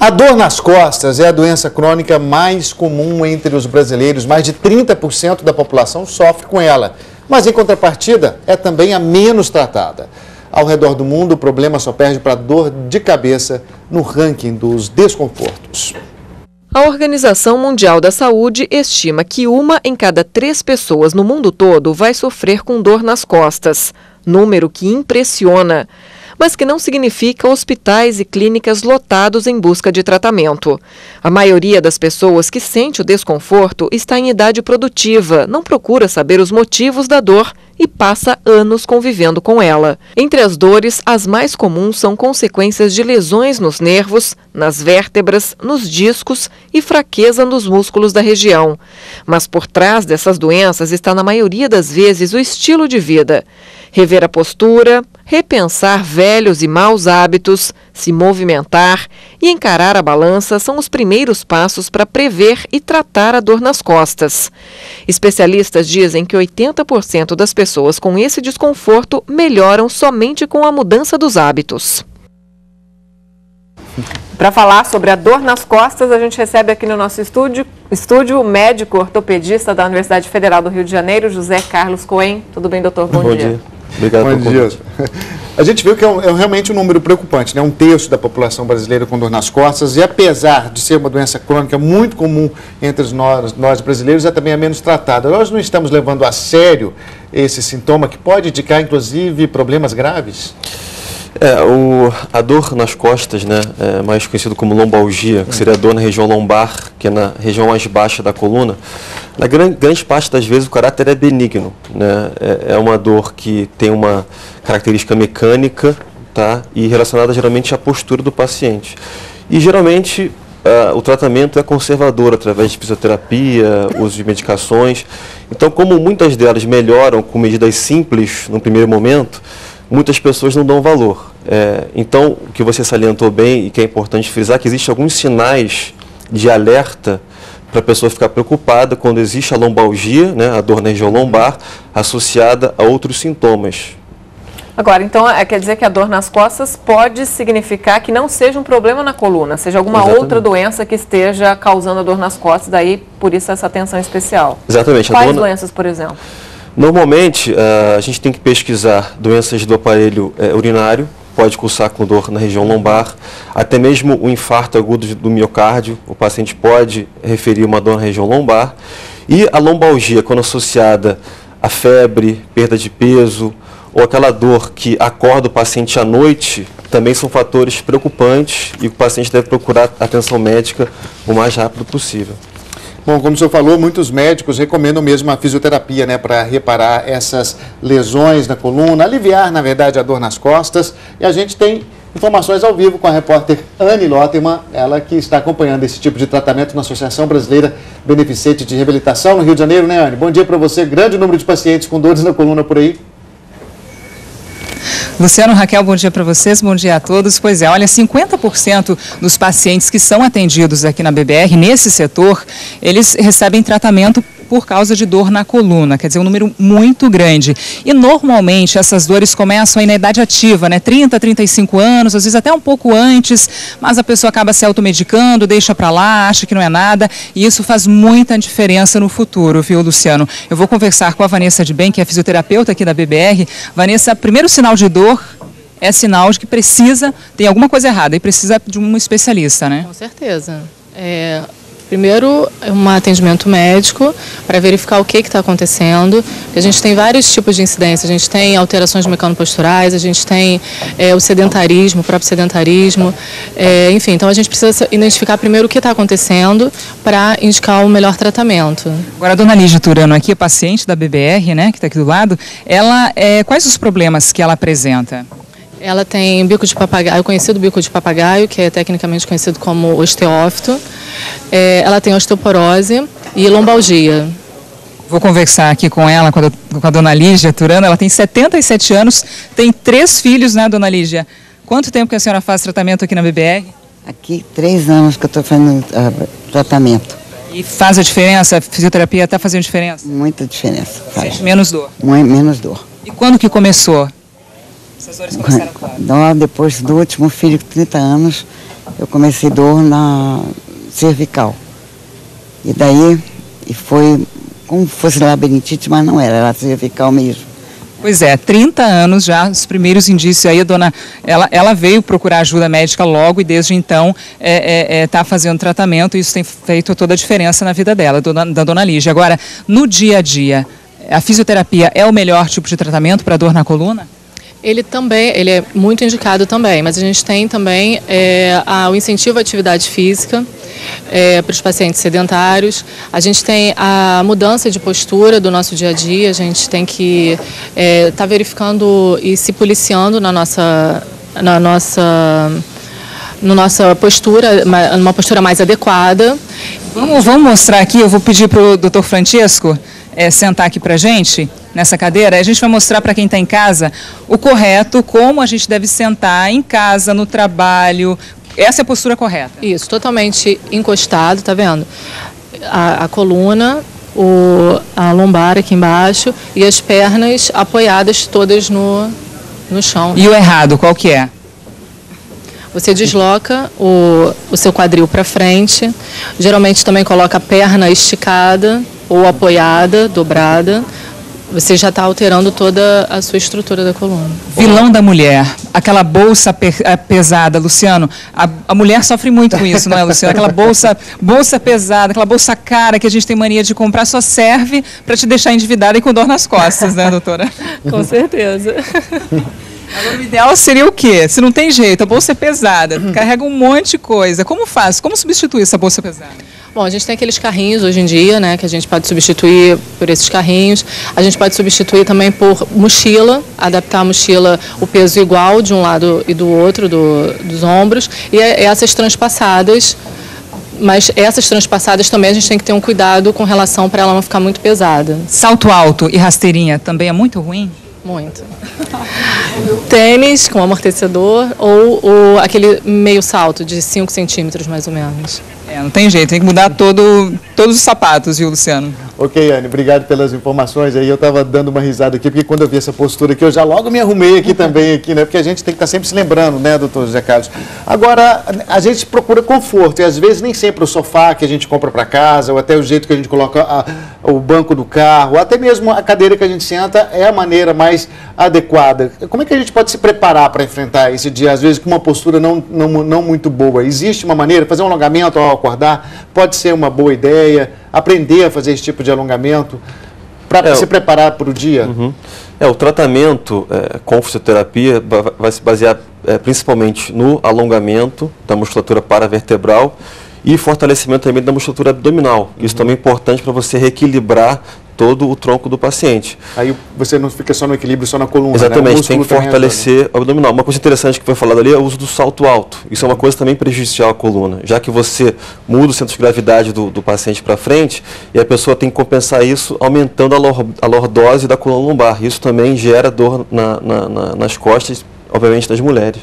A dor nas costas é a doença crônica mais comum entre os brasileiros. Mais de 30% da população sofre com ela. Mas, em contrapartida, é também a menos tratada. Ao redor do mundo, o problema só perde para a dor de cabeça no ranking dos desconfortos. A Organização Mundial da Saúde estima que 1 em cada 3 pessoas no mundo todo vai sofrer com dor nas costas. Número que impressiona, mas que não significa hospitais e clínicas lotados em busca de tratamento. A maioria das pessoas que sente o desconforto está em idade produtiva, não procura saber os motivos da dor e passa anos convivendo com ela. Entre as dores, as mais comuns são consequências de lesões nos nervos, nas vértebras, nos discos e fraqueza nos músculos da região. Mas por trás dessas doenças está, na maioria das vezes, o estilo de vida. Rever a postura, repensar velhos e maus hábitos, se movimentar e encarar a balança são os primeiros passos para prever e tratar a dor nas costas. Especialistas dizem que 80% das pessoas com esse desconforto melhoram somente com a mudança dos hábitos. Para falar sobre a dor nas costas, a gente recebe aqui no nosso estúdio o médico ortopedista da Universidade Federal do Rio de Janeiro, José Carlos Cohen. Tudo bem, doutor? Bom dia. Obrigado pelo convite. A gente viu que é realmente um número preocupante, né? 1/3 da população brasileira com dor nas costas, e apesar de ser uma doença crônica muito comum entre nós brasileiros, é também a menos tratada. Nós não estamos levando a sério esse sintoma que pode indicar, inclusive, problemas graves? A dor nas costas, né, mais conhecido como lombalgia, que seria a dor na região lombar, que é na região mais baixa da coluna, na grande parte das vezes o caráter é benigno, né? É uma dor que tem uma característica mecânica, tá? E relacionada geralmente à postura do paciente. E geralmente o tratamento é conservador, através de fisioterapia, uso de medicações. Então, como muitas delas melhoram com medidas simples no primeiro momento, muitas pessoas não dão valor. Então, o que você salientou bem e que é importante frisar, que existem alguns sinais de alerta para a pessoa ficar preocupada quando existe a lombalgia, né, a dor na região lombar, associada a outros sintomas. Agora, então, quer dizer que a dor nas costas pode significar que não seja um problema na coluna, seja alguma outra doença que esteja causando a dor nas costas, daí por isso essa atenção especial. Exatamente. Quais doenças, por exemplo? Normalmente, a gente tem que pesquisar doenças do aparelho urinário, pode cursar com dor na região lombar, até mesmo o infarto agudo do miocárdio, o paciente pode referir uma dor na região lombar. E a lombalgia, quando associada a febre, perda de peso, ou aquela dor que acorda o paciente à noite, também são fatores preocupantes e o paciente deve procurar atenção médica o mais rápido possível. Bom, como o senhor falou, muitos médicos recomendam mesmo a fisioterapia, né, para reparar essas lesões na coluna, aliviar, na verdade, a dor nas costas. E a gente tem informações ao vivo com a repórter Anne Lotterman, ela que está acompanhando esse tipo de tratamento na Associação Brasileira Beneficente de Reabilitação no Rio de Janeiro, né, Anne? Bom dia para você. Grande número de pacientes com dores na coluna por aí. Luciano, Raquel, bom dia para vocês, bom dia a todos. Pois é, olha, 50% dos pacientes que são atendidos aqui na BBR, nesse setor, eles recebem tratamento por causa de dor na coluna, quer dizer, um número muito grande. E normalmente essas dores começam aí na idade ativa, né? 30, 35 anos, às vezes até um pouco antes, mas a pessoa acaba se automedicando, deixa para lá, acha que não é nada, e isso faz muita diferença no futuro, viu, Luciano? Eu vou conversar com a Vanessa de Bem, que é fisioterapeuta aqui da BBR. Vanessa, primeiro sinal de dor é sinal de que tem alguma coisa errada e precisa de um especialista, né? Com certeza. Primeiro, um atendimento médico para verificar o que está acontecendo. A gente tem vários tipos de incidência. A gente tem alterações mecanoposturais, a gente tem o sedentarismo, o próprio sedentarismo. Enfim, então a gente precisa identificar primeiro o que está acontecendo para indicar o melhor tratamento. Agora, a dona Lígia Turano, aqui, paciente da BBR, né, que está aqui do lado, quais os problemas que ela apresenta? Ela tem bico de papagaio, conhecido bico de papagaio, que é tecnicamente conhecido como osteófito. Ela tem osteoporose e lombalgia. Vou conversar aqui com ela, com a dona Lígia Turano. Ela tem 77 anos, tem 3 filhos, né, dona Lígia? Quanto tempo que a senhora faz tratamento aqui na BBR? Aqui, 3 anos que eu estou fazendo tratamento. E faz a diferença? A fisioterapia está fazendo diferença? Muita diferença. Sente menos dor? Menos dor. E quando que começou? Essas dores começaram quando? Depois do último filho, com 30 anos, eu comecei dor na cervical. E daí, foi como se fosse labirintite, mas não era cervical mesmo. Pois é, 30 anos já, os primeiros indícios aí, a dona, ela veio procurar ajuda médica logo e desde então está fazendo tratamento e isso tem feito toda a diferença na vida dela, da dona Lígia. Agora, no dia a dia, a fisioterapia é o melhor tipo de tratamento para dor na coluna? Ele é muito indicado também, mas a gente tem também o incentivo à atividade física para os pacientes sedentários. A gente tem a mudança de postura do nosso dia a dia, a gente tem que estar verificando e se policiando na nossa postura, numa postura mais adequada. Vamos mostrar aqui, eu vou pedir para o Dr. Francesco sentar aqui para a gente, nessa cadeira. A gente vai mostrar para quem está em casa o correto, como a gente deve sentar em casa, no trabalho. Essa é a postura correta. Isso, totalmente encostado, tá vendo? A coluna, a lombar aqui embaixo e as pernas apoiadas todas no chão. E o errado, qual que é? Você desloca o seu quadril para frente, geralmente também coloca a perna esticada ou apoiada, dobrada. Você já está alterando toda a sua estrutura da coluna. Vilão da mulher, aquela bolsa pesada, Luciano, a mulher sofre muito com isso, não é, Luciano? Aquela bolsa pesada, aquela bolsa cara que a gente tem mania de comprar só serve para te deixar endividada e com dor nas costas, né, doutora? Com certeza. Agora, o ideal seria o quê? Se não tem jeito, a bolsa é pesada, carrega um monte de coisa. Como faz? Como substituir essa bolsa pesada? Bom, a gente tem aqueles carrinhos hoje em dia, né, que a gente pode substituir por esses carrinhos. A gente pode substituir também por mochila, adaptar a mochila o peso igual de um lado e do outro, dos ombros. E essas transpassadas, mas essas transpassadas também a gente tem que ter um cuidado com relação para ela não ficar muito pesada. Salto alto e rasteirinha também é muito ruim? Muito. Tênis com amortecedor ou aquele meio salto de 5 centímetros mais ou menos. Não tem jeito, tem que mudar todos os sapatos, viu, Luciano? Ok, Anne, obrigado pelas informações aí. Eu estava dando uma risada aqui, porque quando eu vi essa postura aqui, eu já logo me arrumei aqui também, né? Porque a gente tem que estar sempre se lembrando, né, doutor José Carlos? Agora, a gente procura conforto, e às vezes nem sempre o sofá que a gente compra para casa, ou até o jeito que a gente coloca o banco do carro, ou até mesmo a cadeira que a gente senta é a maneira mais adequada. Como é que a gente pode se preparar para enfrentar esse dia, às vezes com uma postura não muito boa? Existe uma maneira, fazer um alongamento ao acordar, pode ser uma boa ideia, aprender a fazer esse tipo de alongamento para se preparar para o dia? O tratamento com fisioterapia vai se basear principalmente no alongamento da musculatura paravertebral e fortalecimento também da musculatura abdominal. Isso também é importante para você reequilibrar todo o tronco do paciente. Aí você não fica só no equilíbrio, só na coluna, exatamente, né? Tem que fortalecer o abdominal. Uma coisa interessante que foi falado ali é o uso do salto alto. Isso é uma coisa também prejudicial à coluna, já que você muda o centro de gravidade do paciente para frente e a pessoa tem que compensar isso aumentando a lordose da coluna lombar. Isso também gera dor nas costas, obviamente, das mulheres.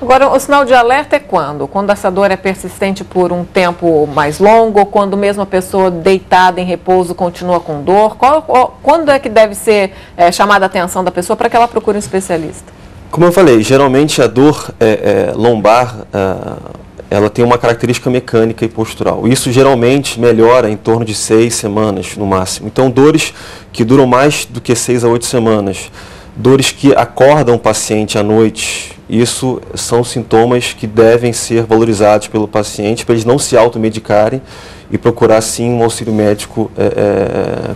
Agora, o sinal de alerta é quando? Quando essa dor é persistente por um tempo mais longo ou quando mesmo a pessoa deitada em repouso continua com dor? Quando é que deve ser chamada a atenção da pessoa para que ela procure um especialista? Como eu falei, geralmente a dor lombar, ela tem uma característica mecânica e postural. Isso geralmente melhora em torno de 6 semanas no máximo. Então, dores que duram mais do que 6 a 8 semanas, dores que acordam o paciente à noite, isso são sintomas que devem ser valorizados pelo paciente para eles não se automedicarem e procurar sim um auxílio médico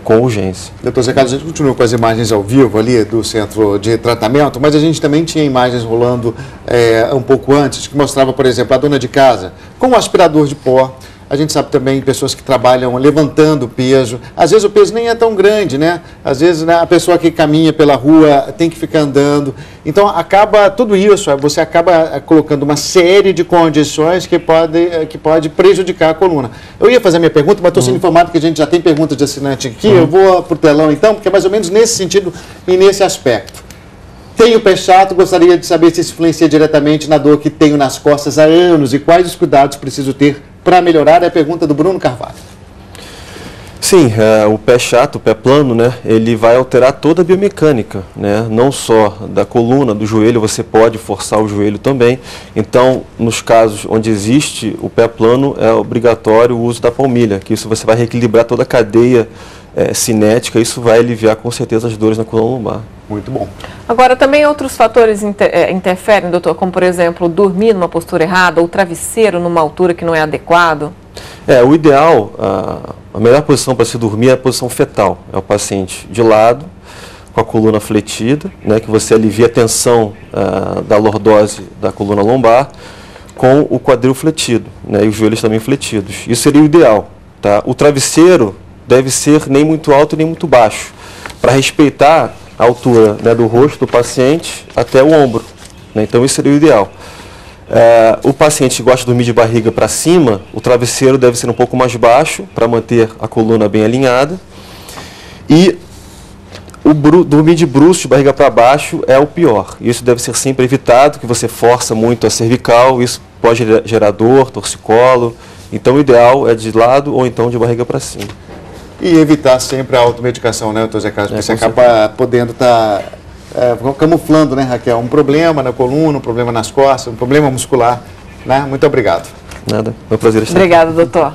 com urgência. Doutor Zé Carlos, a gente continua com as imagens ao vivo ali do centro de tratamento, mas a gente também tinha imagens rolando um pouco antes, que mostrava, por exemplo, a dona de casa com um aspirador de pó. A gente sabe também pessoas que trabalham levantando peso. Às vezes o peso nem é tão grande, né? Às vezes, né, a pessoa que caminha pela rua tem que ficar andando. Então, tudo isso, você acaba colocando uma série de condições que pode prejudicar a coluna. Eu ia fazer a minha pergunta, mas estou sendo informado que a gente já tem perguntas de assinante aqui. Eu vou para o telão então, porque é mais ou menos nesse sentido e nesse aspecto. Tenho pé chato, gostaria de saber se isso influencia diretamente na dor que tenho nas costas há anos e quais os cuidados preciso ter para melhorar, é a pergunta do Bruno Carvalho. Sim, o pé chato, o pé plano, né, ele vai alterar toda a biomecânica, né, não só da coluna, do joelho, você pode forçar o joelho também. Então, nos casos onde existe o pé plano, é obrigatório o uso da palmilha, que isso você vai reequilibrar toda a cadeia cinética, isso vai aliviar com certeza as dores na coluna lombar. Muito bom. Agora, também outros fatores interferem, doutor, como por exemplo, dormir numa postura errada ou travesseiro numa altura que não é adequado? O ideal, a melhor posição para se dormir é a posição fetal. É o paciente de lado, com a coluna fletida, né, que você alivia a tensão da lordose da coluna lombar, com o quadril fletido, né, e os joelhos também fletidos. Isso seria o ideal. Tá? O travesseiro deve ser nem muito alto nem muito baixo, para respeitar a altura, né, do rosto do paciente até o ombro. Né? Então, isso seria o ideal. O paciente gosta de dormir de barriga para cima, o travesseiro deve ser um pouco mais baixo para manter a coluna bem alinhada. E dormir de bruços, de barriga para baixo, é o pior. Isso deve ser sempre evitado, que você força muito a cervical, isso pode gerar dor, torcicolo. Então o ideal é de lado ou então de barriga para cima. E evitar sempre a automedicação, né, doutor Zé Carlos? Porque você acaba podendo estar camuflando, né, Raquel, um problema na coluna, um problema nas costas, um problema muscular, né? Muito obrigado. Nada, foi um prazer estar aqui. Obrigada, doutor.